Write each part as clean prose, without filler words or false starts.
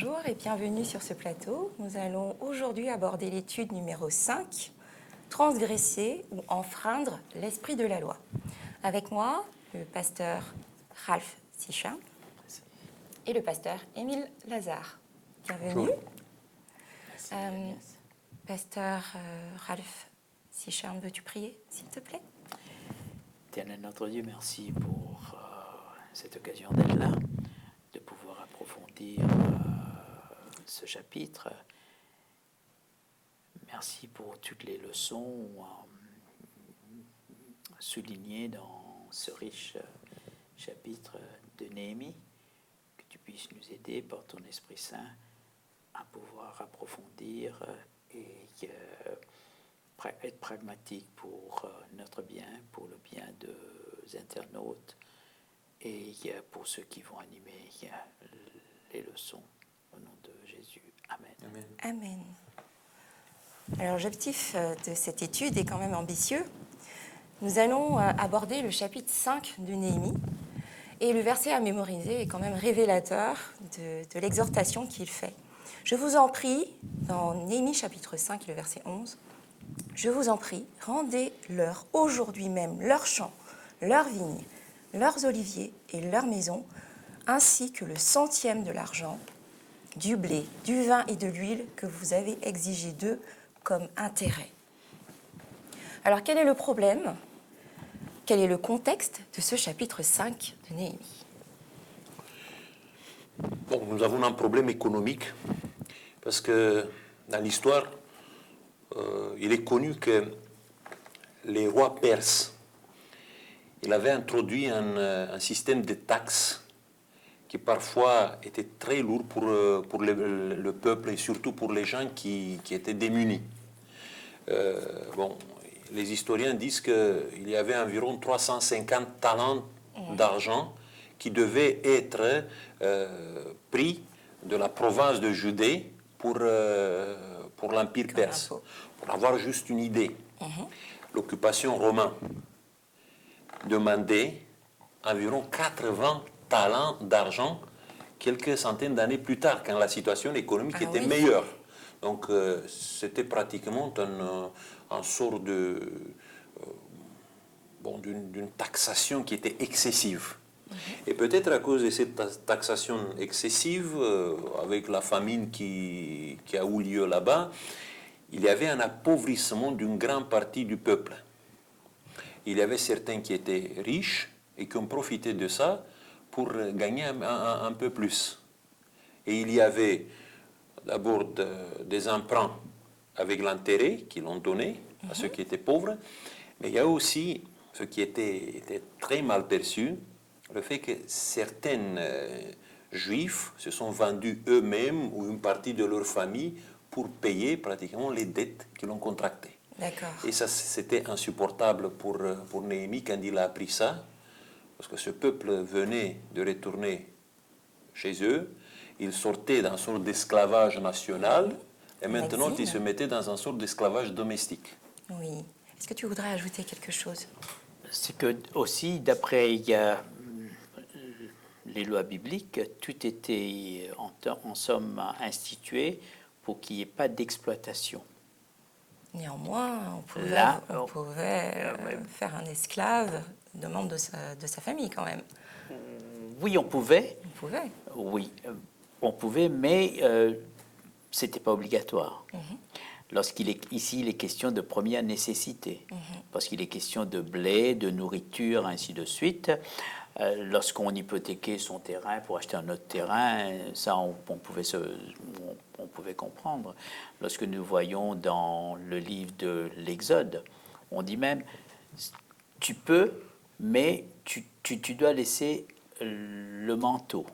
Bonjour et bienvenue sur ce plateau. Nous allons aujourd'hui aborder l'étude numéro 5, transgresser ou enfreindre l'esprit de la loi. Avec moi, le pasteur Ralph Sichin et le pasteur Émile Lazare. Bienvenue. Pasteur Ralph Sichin, veux-tu prier, s'il te plaît? Éternel notre Dieu, merci pour cette occasion d'être là, de pouvoir approfondir ce chapitre. Merci pour toutes les leçons soulignées dans ce riche chapitre de Néhémie, que tu puisses nous aider par ton Esprit Saint à pouvoir approfondir et être pragmatique pour notre bien, pour le bien des internautes et pour ceux qui vont animer les leçons. Au nom de Jésus. Amen. Amen. Amen. Alors, l'objectif de cette étude est quand même ambitieux. Nous allons aborder le chapitre 5 de Néhémie. Et le verset à mémoriser est quand même révélateur de l'exhortation qu'il fait. Je vous en prie, dans Néhémie chapitre 5, le verset 11, « Je vous en prie, rendez-leur aujourd'hui même leurs champs, leurs vignes, leurs oliviers et leurs maisons, ainsi que le centième de l'argent, du blé, du vin et de l'huile que vous avez exigé d'eux comme intérêt. » Alors, quel est le problème ? Quel est le contexte de ce chapitre 5 de Néhémie ? Bon, nous avons un problème économique parce que dans l'histoire, il est connu que les rois perses, il avait introduit un système de taxes qui parfois était très lourd pour le peuple et surtout pour les gens qui étaient démunis. Les historiens disent qu'il y avait environ 350 talents d'argent qui devaient être pris de la province de Judée pour l'Empire perse. Pour avoir juste une idée, l'occupation romaine demandait environ 80 talents d'argent quelques centaines d'années plus tard, quand la situation économique était meilleure. Donc, c'était pratiquement un sort d'une taxation qui était excessive. Et peut-être à cause de cette taxation excessive, avec la famine qui a eu lieu là-bas, il y avait un appauvrissement d'une grande partie du peuple. Il y avait certains qui étaient riches et qui ont profité de ça pour gagner un peu plus. Et il y avait d'abord des emprunts avec l'intérêt qu'ils ont donné à ceux qui étaient pauvres, mais il y a aussi ce qui était très mal perçu, le fait que certains juifs se sont vendus eux-mêmes ou une partie de leur famille pour payer pratiquement les dettes qu'ils ont contractées. D'accord. Et ça, c'était insupportable pour Néhémie quand il a appris ça, parce que ce peuple venait de retourner chez eux, ils sortaient d'un sorte d'esclavage national, et maintenant ils se mettaient dans un sorte d'esclavage domestique. Oui. Est-ce que tu voudrais ajouter quelque chose ? C'est que aussi, d'après les lois bibliques, tout était en somme institué pour qu'il n'y ait pas d'exploitation. Néanmoins, on pouvait faire un esclave de membre de sa famille quand même. Oui, on pouvait. On pouvait. Oui, on pouvait, mais ce n'était pas obligatoire. Lorsqu'il est ici, il est question de première nécessité, parce qu'il est question de blé, de nourriture, ainsi de suite. Lorsqu'on hypothéquait son terrain pour acheter un autre terrain, ça, on pouvait comprendre. Lorsque nous voyons dans le livre de l'Exode, on dit même, tu peux, mais tu dois laisser le manteau,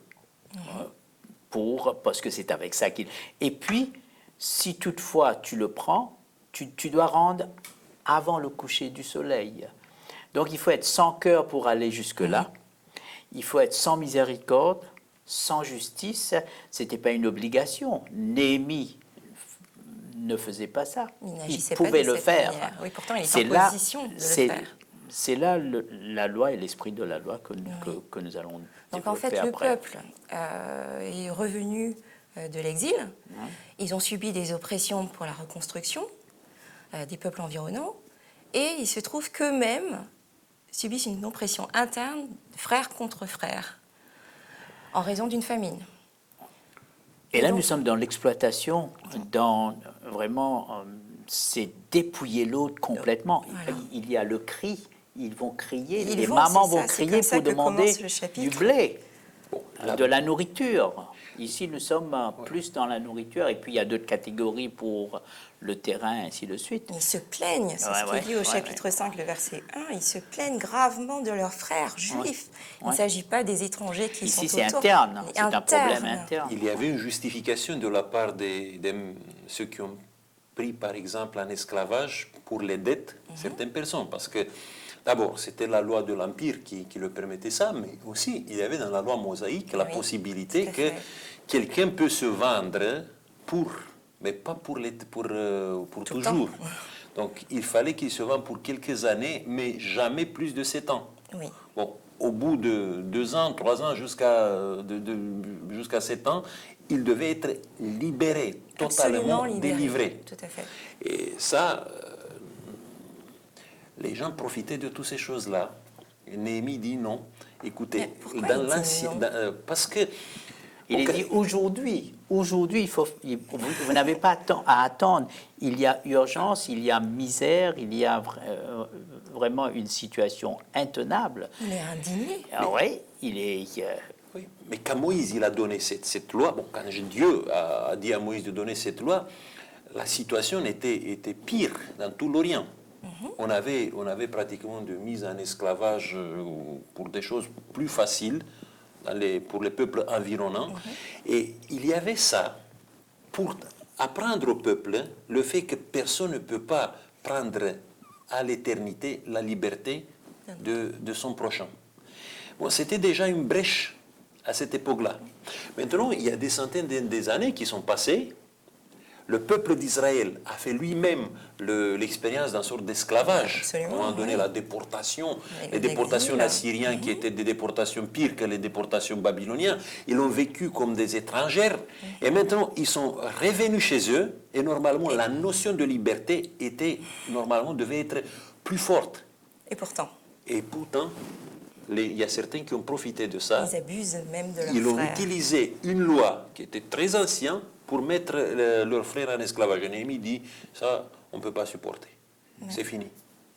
parce que c'est avec ça qu'il... Et puis, si toutefois tu le prends, tu dois rendre avant le coucher du soleil. Donc il faut être sans cœur pour aller jusque-là. Il faut être sans miséricorde, sans justice. Ce n'était pas une obligation. Néhémie ne faisait pas ça. Il pouvait le faire. Oui, pourtant, il est en position de le faire. C'est là la loi et l'esprit de la loi que nous allons développer. Donc en fait, après. Le peuple est revenu de l'exil. Ils ont subi des oppressions pour la reconstruction des peuples environnants. Et il se trouve qu'eux-mêmes subissent une oppression interne, frère contre frère, en raison d'une famine. Et là, nous sommes dans l'exploitation, dans vraiment, c'est dépouiller l'autre complètement. Voilà. Il y a le cri, ils vont crier, les vont, mamans c'est ça, vont c'est crier comme ça pour que demander commence le chapitre. du blé, Bon, de la nourriture. Ici, nous sommes plus dans la nourriture, et puis il y a d'autres catégories pour le terrain, ainsi de suite. Ils se plaignent, c'est ce qui est dit au chapitre 5, le verset 1, ils se plaignent gravement de leurs frères juifs. Il ne s'agit pas des étrangers qui Ici, sont c'est autour. interne, Mais c'est un problème interne. il y avait une justification de la part de ceux qui ont pris, par exemple, en esclavage pour les dettes certaines personnes. Parce que, d'abord, c'était la loi de l'Empire qui le permettait ça, mais aussi, il y avait dans la loi mosaïque la possibilité tout à que fait. quelqu'un peut se vendre mais pas pour Tout le toujours. temps. Donc, il fallait qu'il se vende pour quelques années, mais jamais plus de 7 ans. Oui. Bon, au bout de 2 ans, 3 ans, jusqu'à 7 ans, il devait être libéré, totalement Absolument libéré. délivré. Tout à fait. Et ça, les gens profitaient de toutes ces choses-là. Et Néhémie dit non. Écoutez, Mais pourquoi dans il dit l'ancien, non parce que Il est dit aujourd'hui, vous n'avez pas à attendre. Il y a urgence, il y a misère, il y a vraiment une situation intenable. Il est indigné. Ah oui, il est. oui, mais quand Moïse il a donné cette loi, bon, quand Dieu a dit à Moïse de donner cette loi, la situation était pire dans tout l'Orient. On avait pratiquement de mise en esclavage pour des choses plus faciles pour les peuples environnants. Et il y avait ça pour apprendre au peuple le fait que personne ne peut pas prendre à l'éternité la liberté de son prochain. Bon, c'était déjà une brèche à cette époque-là. Maintenant, il y a des centaines des années qui sont passées. Le peuple d'Israël a fait lui-même l'expérience d'un sorte d'esclavage. À un Absolument, moment donné, oui. la déportation, Avec les déportations l'exil. assyriennes qui étaient des déportations pires que les déportations babyloniennes, ils ont vécu comme des étrangères. Et maintenant, ils sont revenus chez eux. Et normalement, la notion de liberté devait être plus forte. Et pourtant, Et pourtant, il y a certains qui ont profité de ça. ils abusent même de leurs Ils ont frères. utilisé une loi qui était très ancienne pour mettre leurs frères en esclavage. Et Néhémie dit, ça, on ne peut pas supporter. C'est fini.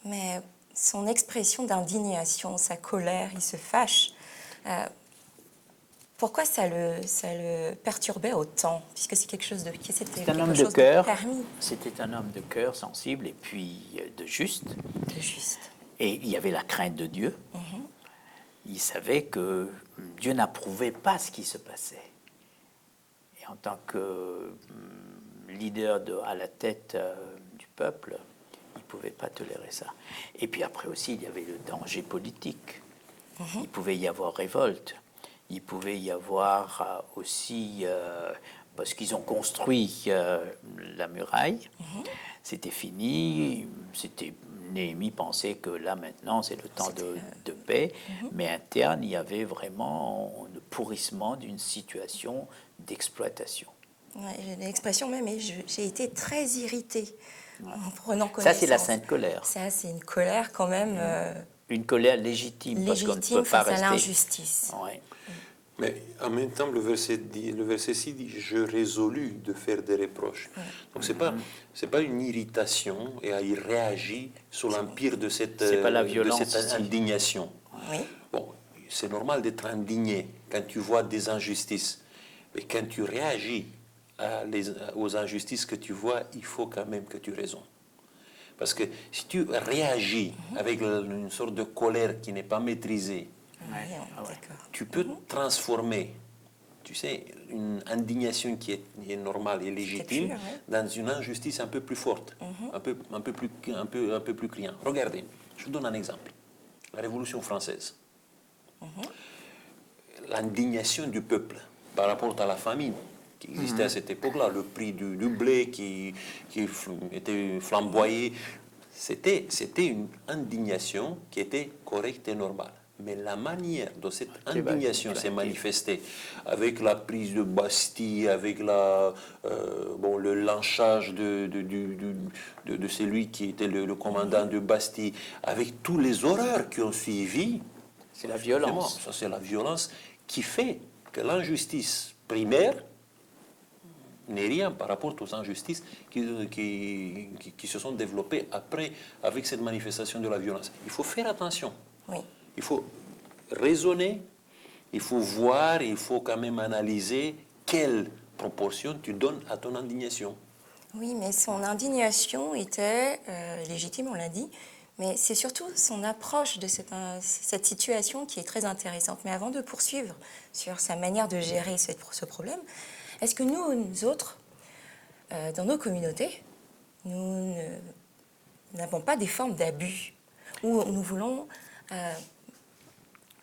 Mais son expression d'indignation, sa colère, il se fâche. Pourquoi ça le perturbait autant? Puisque c'est quelque chose qui c'était C'est un quelque homme de chose cœur. permis, C'était un homme de cœur sensible et puis de juste. de juste. Et il y avait la crainte de Dieu. Il savait que Dieu n'approuvait pas ce qui se passait. Et en tant que leader à la tête du peuple, il ne pouvait pas tolérer ça. Et puis après aussi, il y avait le danger politique. Il pouvait y avoir révolte. Il pouvait y avoir aussi, parce qu'ils ont construit la muraille, c'était fini, Néhémie pensait que là maintenant c'est le temps de paix, mais interne il y avait vraiment le pourrissement d'une situation d'exploitation. Ouais, l'expression même est j'ai été très irritée en prenant Ça connaissance. c'est la sainte colère. Ça, c'est une colère quand même Une colère légitime, parce qu'on ne légitime peut pas face à rester. l'injustice. Ouais. Mais en même temps, le verset 6 dit, je résolus de faire des reproches. Donc c'est pas une irritation, et il réagit sur l'empire de cette C'est pas la violence ici. indignation. Oui. Bon, c'est normal d'être indigné quand tu vois des injustices. Mais quand tu réagis aux injustices que tu vois, il faut quand même que tu raisonnes. Parce que si tu réagis avec une sorte de colère qui n'est pas maîtrisée, D'accord. tu peux transformer, tu sais, une indignation qui est normale et légitime pur, ouais. dans une injustice un peu plus forte, un peu plus criant. Regardez, je vous donne un exemple. La Révolution française. L'indignation du peuple par rapport à la famine qui existait à cette époque-là, le prix du blé qui était flamboyé, c'était une indignation qui était correcte et normale. Mais la manière dont cette Qui va- indignation qui va- s'est manifestée, avec la prise de Bastille, avec le lynchage de celui qui était le commandant de Bastille, avec tous les horreurs qui ont suivi, C'est la violence. ça c'est la violence qui fait que l'injustice primaire n'est rien par rapport aux injustices qui se sont développées après, avec cette manifestation de la violence. Il faut faire attention. Oui. Il faut raisonner, il faut voir, il faut quand même analyser quelle proportion tu donnes à ton indignation. Oui, mais son indignation était légitime, on l'a dit, mais c'est surtout son approche de cette situation qui est très intéressante. Mais avant de poursuivre sur sa manière de gérer ce problème, est-ce que nous autres, dans nos communautés, nous n'avons pas des formes d'abus où nous voulons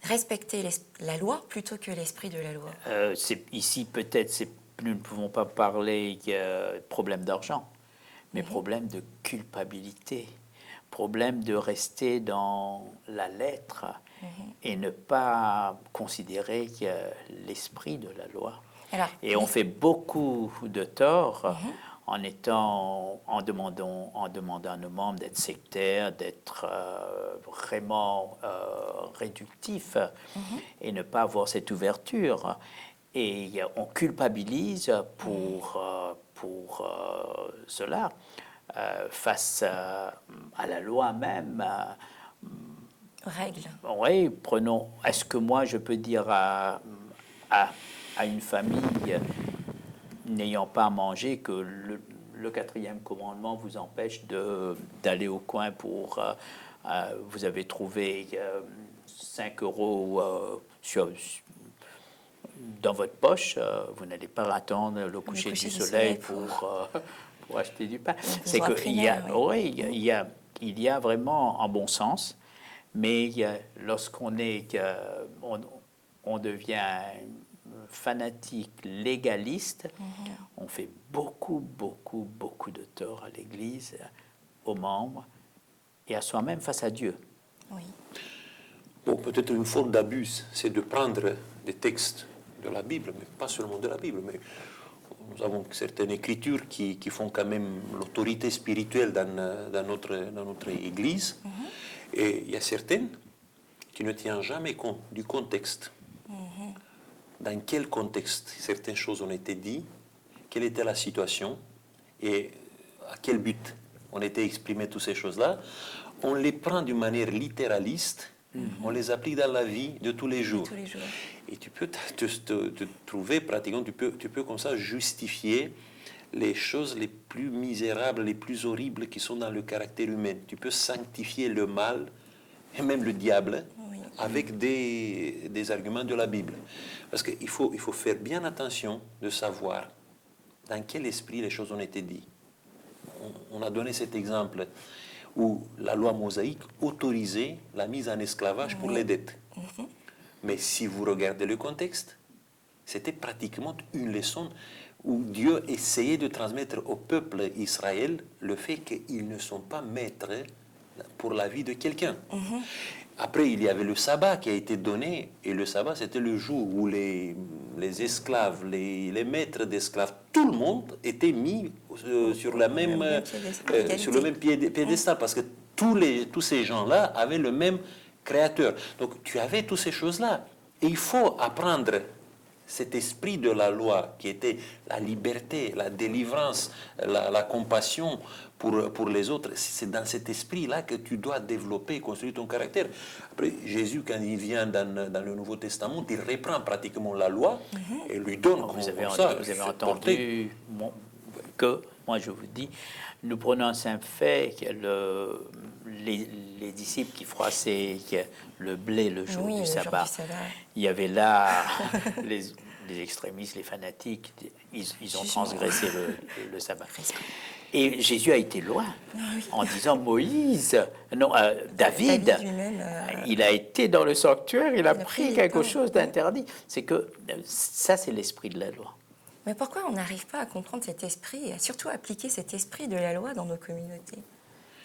respecter la loi plutôt que l'esprit de la loi? Ici, peut-être, nous ne pouvons pas parler de problème d'argent, mais problème de culpabilité, problème de rester dans la lettre et ne pas considérer l'esprit de la loi. Alors, Et on fait beaucoup de tort en demandant à nos membres d'être sectaires, d'être vraiment réductifs et ne pas avoir cette ouverture. Et on culpabilise pour cela face à la loi même. règles. Oui, prenons. Est-ce que moi je peux dire à une famille n'ayant pas à manger que le quatrième commandement vous empêche d'aller au coin pour vous avez trouvé 5 euros dans votre poche, vous n'allez pas attendre le coucher du soleil pour acheter du pain. C'est qu'il y a, oui, il y a vraiment un bon sens, mais lorsqu'on on devient fanatique, légaliste, on fait beaucoup de tort à l'Église, aux membres et à soi-même face à Dieu. Oui. Bon, peut-être une forme d'abus, c'est de prendre des textes de la Bible, mais pas seulement de la Bible, mais nous avons certaines écritures qui font quand même l'autorité spirituelle dans notre Église, et il y a certaines qui ne tiennent jamais compte du contexte. Dans quel contexte certaines choses ont été dites, quelle était la situation et à quel but ont été exprimées toutes ces choses-là. On les prend d'une manière littéraliste, on les applique dans la vie de tous les jours. Et tu peux te trouver pratiquement, tu peux comme ça justifier les choses les plus misérables, les plus horribles qui sont dans le caractère humain. Tu peux sanctifier le mal et même le diable avec des arguments de la Bible. Parce qu'il faut faire bien attention de savoir dans quel esprit les choses ont été dites. On a donné cet exemple où la loi mosaïque autorisait la mise en esclavage pour les dettes. Mais si vous regardez le contexte, c'était pratiquement une leçon où Dieu essayait de transmettre au peuple Israël le fait qu'ils ne sont pas maîtres pour la vie de quelqu'un. Après, il y avait le sabbat qui a été donné, et le sabbat, c'était le jour où les esclaves, les maîtres d'esclaves, tout le monde était mis sur le même piédestal, parce que tous ces gens-là avaient le même créateur. Donc, tu avais toutes ces choses-là. Et il faut apprendre cet esprit de la loi qui était la liberté, la délivrance, la compassion pour les autres. C'est dans cet esprit-là que tu dois développer et construire ton caractère. Après, Jésus, quand il vient dans le Nouveau Testament, il reprend pratiquement la loi et lui donne vous avez entendu que, moi je vous dis, nous prenons un simple fait que les disciples qui froissaient le blé le jour du sabbat, il y avait là les extrémistes, les fanatiques, ils ont transgressé le sabbat. Et Jésus a été loin en disant David il a été dans le sanctuaire, il a pris quelque chose d'interdit. C'est que ça, c'est l'esprit de la loi. Mais pourquoi on n'arrive pas à comprendre cet esprit et à surtout appliquer cet esprit de la loi dans nos communautés?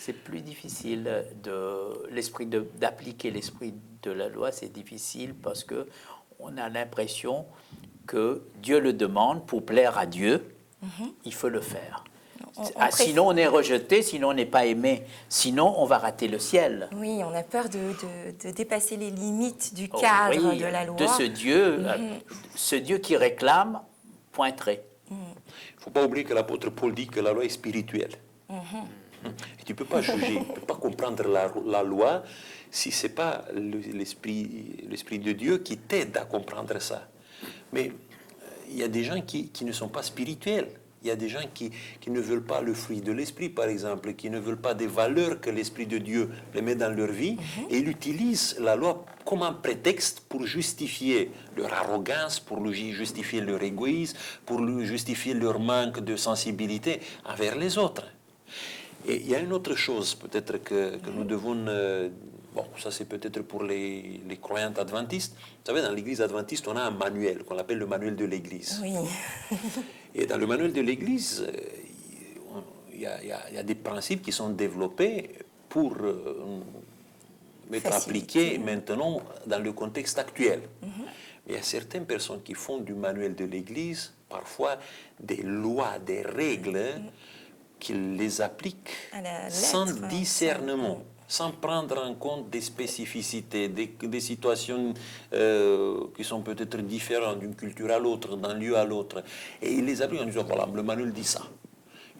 C'est plus difficile d'appliquer l'esprit de la loi, c'est difficile parce que on a l'impression que Dieu le demande pour plaire à Dieu, il faut le faire. Sinon on est rejeté, sinon on n'est pas aimé, sinon on va rater le ciel. Oui, on a peur de dépasser les limites du cadre de la loi. De ce Dieu qui réclame, point trait. Il ne faut pas oublier que l'apôtre Paul dit que la loi est spirituelle. Et tu ne peux pas juger, tu ne peux pas comprendre la loi si ce n'est pas l'Esprit de Dieu qui t'aide à comprendre ça. Mais il y a des gens qui ne sont pas spirituels. Il y a des gens qui ne veulent pas le fruit de l'Esprit, par exemple, qui ne veulent pas des valeurs que l'Esprit de Dieu les met dans leur vie, et ils utilisent la loi comme un prétexte pour justifier leur arrogance, pour justifier leur égoïsme, pour justifier leur manque de sensibilité envers les autres. Et il y a une autre chose, peut-être que nous devons... bon, ça c'est peut-être pour les croyants adventistes. Vous savez, dans l'Église adventiste, on a un manuel qu'on appelle le manuel de l'Église. Oui. Et dans le manuel de l'Église, il y a des principes qui sont développés pour être appliqués maintenant dans le contexte actuel. Mais il y a certaines personnes qui font du manuel de l'Église parfois des lois, des règles qu'ils les appliquent sans discernement, sans prendre en compte des spécificités, des situations qui sont peut-être différentes d'une culture à l'autre, d'un lieu à l'autre. Et ils les appliquent en disant, voilà, le manuel dit ça.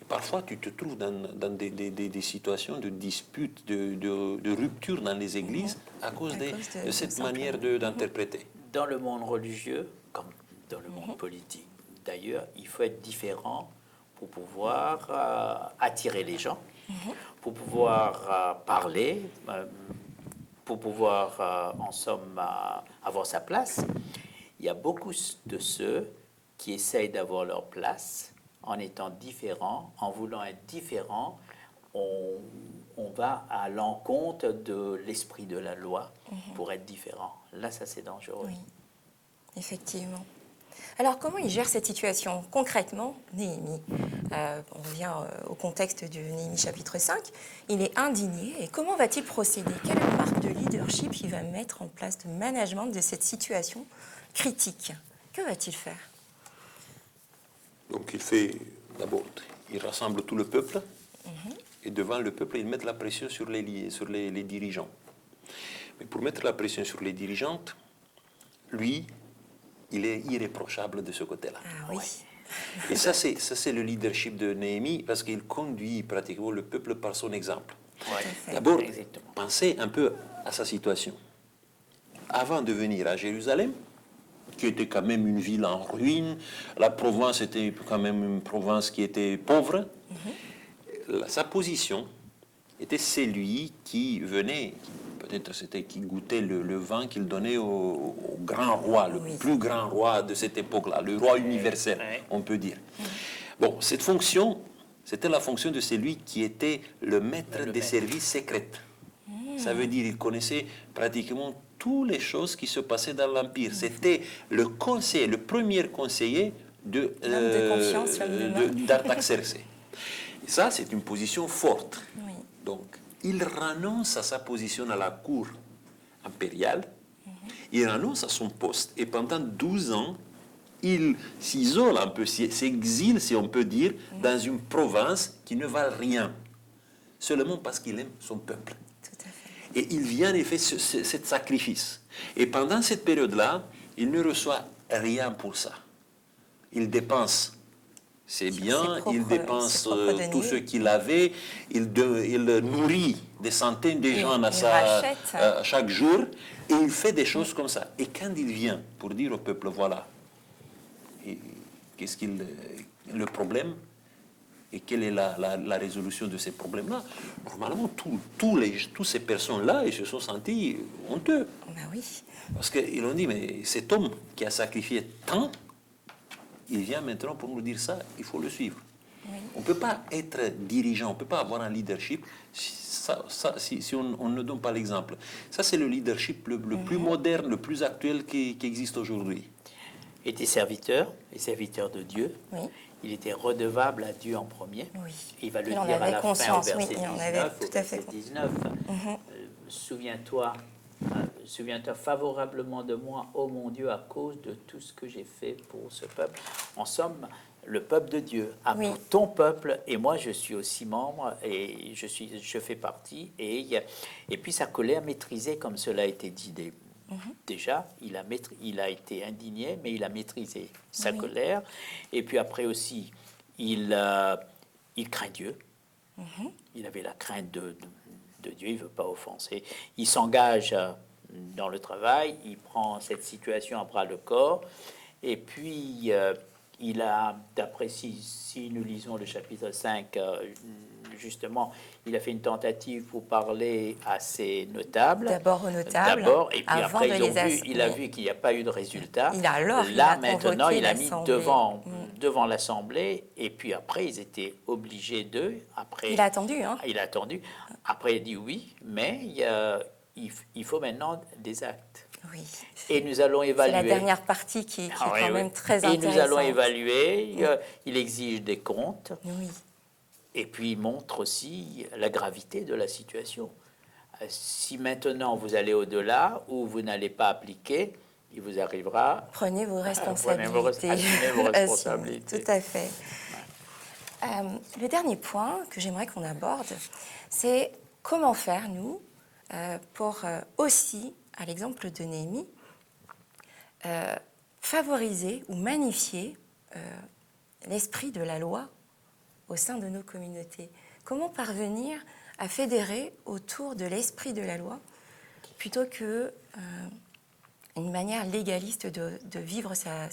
Et parfois, tu te trouves dans des situations de disputes, de rupture dans les églises à cause de cette manière d'interpréter. Dans le monde religieux, comme dans le monde politique, d'ailleurs, il faut être différent pour pouvoir attirer les gens, pour pouvoir parler, pour pouvoir, en somme, avoir sa place. Il y a beaucoup de ceux qui essayent d'avoir leur place en étant différents, en voulant être différents. On va à l'encontre de l'esprit de la loi pour être différent. Là, ça, c'est dangereux. Oui, effectivement. Alors, comment il gère cette situation concrètement, Néhémie? On revient au contexte de Néhémie chapitre 5. Il est indigné et comment va-t-il procéder? Quelle marque de leadership il va mettre en place, de management de cette situation critique? Que va-t-il faire? Donc il fait d'abord, il rassemble tout le peuple et devant le peuple, il met la pression sur les dirigeants. Mais pour mettre la pression sur les dirigeantes, lui, il est irréprochable de ce côté-là. Ah oui. Et ça, c'est le leadership de Néhémie parce qu'il conduit pratiquement le peuple par son exemple. D'abord, pensez un peu à sa situation. Avant de venir à Jérusalem, qui était quand même une ville en ruine, la province était quand même une province qui était pauvre, sa position était celui qui venait, peut-être c'était qui goûtait le vin qu'il donnait au grand roi, le plus grand roi de cette époque-là, le roi universel, on peut dire. Bon, cette fonction, c'était la fonction de celui qui était le maître des services secrets. Ça veut dire qu'il connaissait pratiquement toutes les choses qui se passaient dans l'Empire. C'était le conseiller, le premier conseiller d'Artaxerxès. Ça, c'est une position forte. Oui. Donc, il renonce à sa position à la cour impériale, il renonce à son poste, et pendant 12 ans, il s'isole un peu, s'exile, si on peut dire, dans une province qui ne valent rien, seulement parce qu'il aime son peuple. Tout à fait. Et il vient et fait ce sacrifice. Et pendant cette période-là, il ne reçoit rien pour ça. Il dépense ses biens, il dépense tout ce qu'il avait, il nourrit des centaines de gens chaque jour, et il fait des choses comme ça. Et quand il vient pour dire au peuple, voilà, qu'est-ce qu'il le problème et quelle est la résolution de ces problèmes-là, normalement, toutes ces personnes-là, ils se sont sentis honteux. Ben oui. Parce qu'ils ont dit, mais cet homme qui a sacrifié tant, il vient maintenant pour nous dire ça, il faut le suivre. Oui. On ne peut pas être dirigeant, on ne peut pas avoir un leadership si on ne donne pas l'exemple. Ça, c'est le leadership le plus moderne, le plus actuel qui existe aujourd'hui. était serviteur et serviteur de Dieu. Oui. Il était redevable à Dieu en premier. Oui. Il va le Il en dire à avait la fin au conscience, verset oui, il en 19. avait Au tout à fait verset 19. Souviens-toi, souviens-toi favorablement de moi, ô mon Dieu, à cause de tout ce que j'ai fait pour ce peuple. En somme, le peuple de Dieu a Oui. pour ton peuple, et moi je suis aussi membre, et je fais partie, et puis sa colère maîtrisée, comme cela a été dit déjà, il a été indigné, mais il a maîtrisé sa Oui. colère, et puis après aussi, il craint Dieu. Il avait la crainte de Dieu, il ne veut pas offenser. Il s'engage dans le travail, il prend cette situation à bras le corps, et puis il a, d'après si nous lisons le chapitre 5, justement, il a fait une tentative pour parler à ses notables. D'abord aux notables, D'abord, et puis avant après, de ils ont les vu, il a mais- vu qu'il n'y a pas eu de résultat. Il a alors, il Là, a maintenant, convoqué il a mis l'assemblée. devant l'assemblée, et puis après, ils étaient obligés d'eux. Après, Il a attendu, hein. il a attendu. Après, il a dit oui, mais il faut maintenant des actes. Oui. Et nous allons évaluer. C'est la dernière partie qui est Ah oui, quand oui. même très Et intéressante. nous allons évaluer. Il exige des comptes. Oui. Et puis il montre aussi la gravité de la situation. Si maintenant vous allez au-delà ou vous n'allez pas appliquer, il vous arrivera. Prenez vos Assumez responsabilités. vos responsabilités. Tout à fait. Le dernier point que j'aimerais qu'on aborde, c'est comment faire, nous, pour aussi, à l'exemple de Néhémie, favoriser ou magnifier l'esprit de la loi au sein de nos communautés. Comment parvenir à fédérer autour de l'esprit de la loi plutôt que une manière légaliste de vivre sa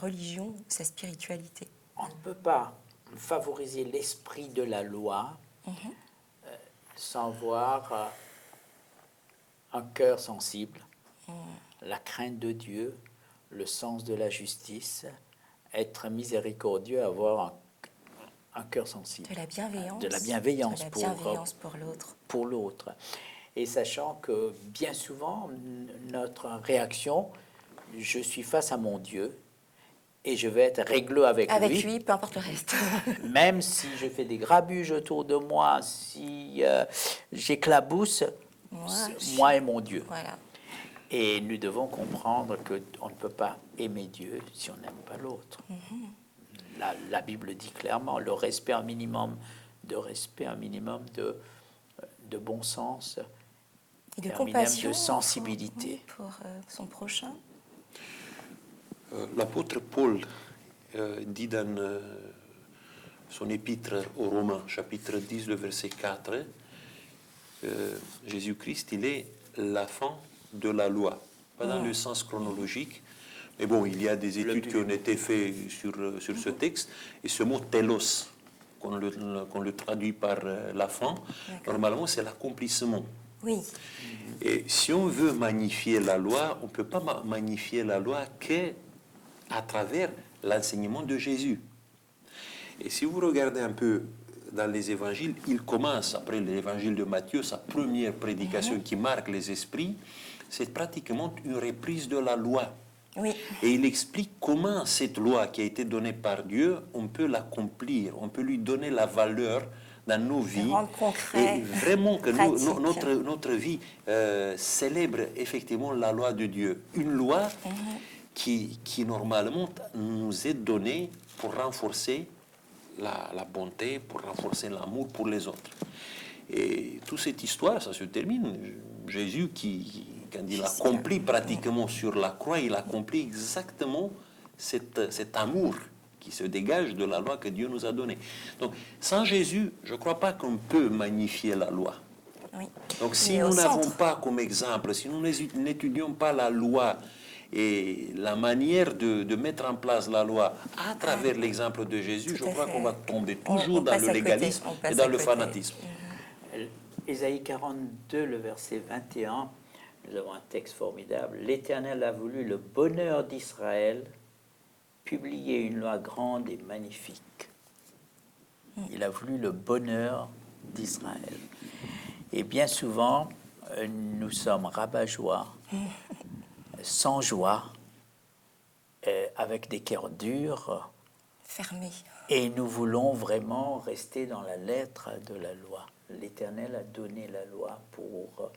religion, sa spiritualité. On ne peut pas favoriser l'esprit de la loi sans voir un cœur sensible, la crainte de Dieu, le sens de la justice, être miséricordieux, avoir un cœur sensible. De la bienveillance. De la bienveillance, pour l'autre. Et sachant que bien souvent, notre réaction, je suis face à mon Dieu et je vais être réglo avec lui. Avec lui, peu importe le reste. Même si je fais des grabuges autour de moi, si j'éclabousse, moi et mon Dieu. Voilà. Et nous devons comprendre qu'on ne peut pas aimer Dieu si on n'aime pas l'autre. La Bible dit clairement le respect, un minimum de bon sens et de un compassion, minimum de sensibilité pour son prochain. L'apôtre Paul dit dans son épître aux Romains, chapitre 10, le verset 4, Jésus-Christ, il est la fin de la loi. Pas dans le sens chronologique, mais bon, il y a des études qui ont été faites sur ce texte, et ce mot telos, qu'on le traduit par la fin, normalement c'est l'accomplissement. Oui. Et si on veut magnifier la loi, on ne peut pas magnifier la loi qu'à travers l'enseignement de Jésus. Et si vous regardez un peu dans les évangiles, il commence, après l'évangile de Matthieu, sa première prédication qui marque les esprits, c'est pratiquement une reprise de la loi. Oui. Et il explique comment cette loi qui a été donnée par Dieu, on peut l'accomplir, on peut lui donner la valeur dans nos vies. Concret, et vraiment que notre vie célèbre effectivement la loi de Dieu. Une loi qui normalement nous est donnée pour renforcer la bonté, pour renforcer l'amour pour les autres. Et toute cette histoire, ça se termine. Jésus, quand il accomplit pratiquement sur la croix, il accomplit exactement cet amour qui se dégage de la loi que Dieu nous a donnée. Donc, sans Jésus, je ne crois pas qu'on peut magnifier la loi. Oui. Donc, si nous n'avons pas comme exemple, si nous n'étudions pas la loi et la manière de mettre en place la loi à travers l'exemple de Jésus, je crois qu'on va tomber toujours dans le légalisme et dans le fanatisme. Ésaïe 42, le verset 21, nous avons un texte formidable. L'Éternel a voulu le bonheur d'Israël, publier une loi grande et magnifique. Il a voulu le bonheur d'Israël. Et bien souvent, nous sommes rabat-joie, sans joie, avec des cœurs durs. Fermé. Et nous voulons vraiment rester dans la lettre de la loi. L'Éternel a donné la loi pour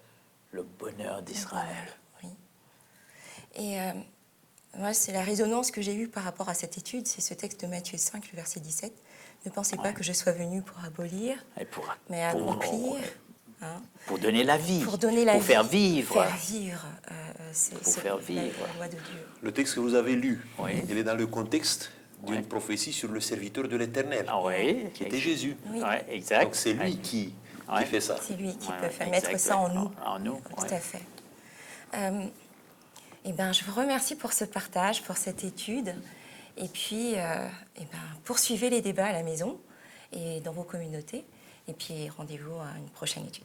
le bonheur d'Israël. Oui. Et moi, c'est la résonance que j'ai eue par rapport à cette étude, c'est ce texte de Matthieu 5, le verset 17. Ne pensez pas que je sois venu pour abolir, Et mais accomplir. Hein, pour donner la vie, pour donner la pour vie, faire vivre. Faire vivre, Pour faire vivre. la loi de Dieu. Le texte que vous avez lu, Oui. il est dans le contexte d'une Oui. prophétie sur le serviteur de l'Éternel, Ah oui, qui était Jésus. Oui. Ouais, exact. Donc c'est lui Ouais. qui Ouais. fait ça. C'est lui qui Ouais, peut ouais, faire mettre ça en nous. En nous, Tout ouais. à fait. Eh ben, je vous remercie pour ce partage, pour cette étude. Et puis, poursuivez les débats à la maison et dans vos communautés. Et puis, rendez-vous à une prochaine étude.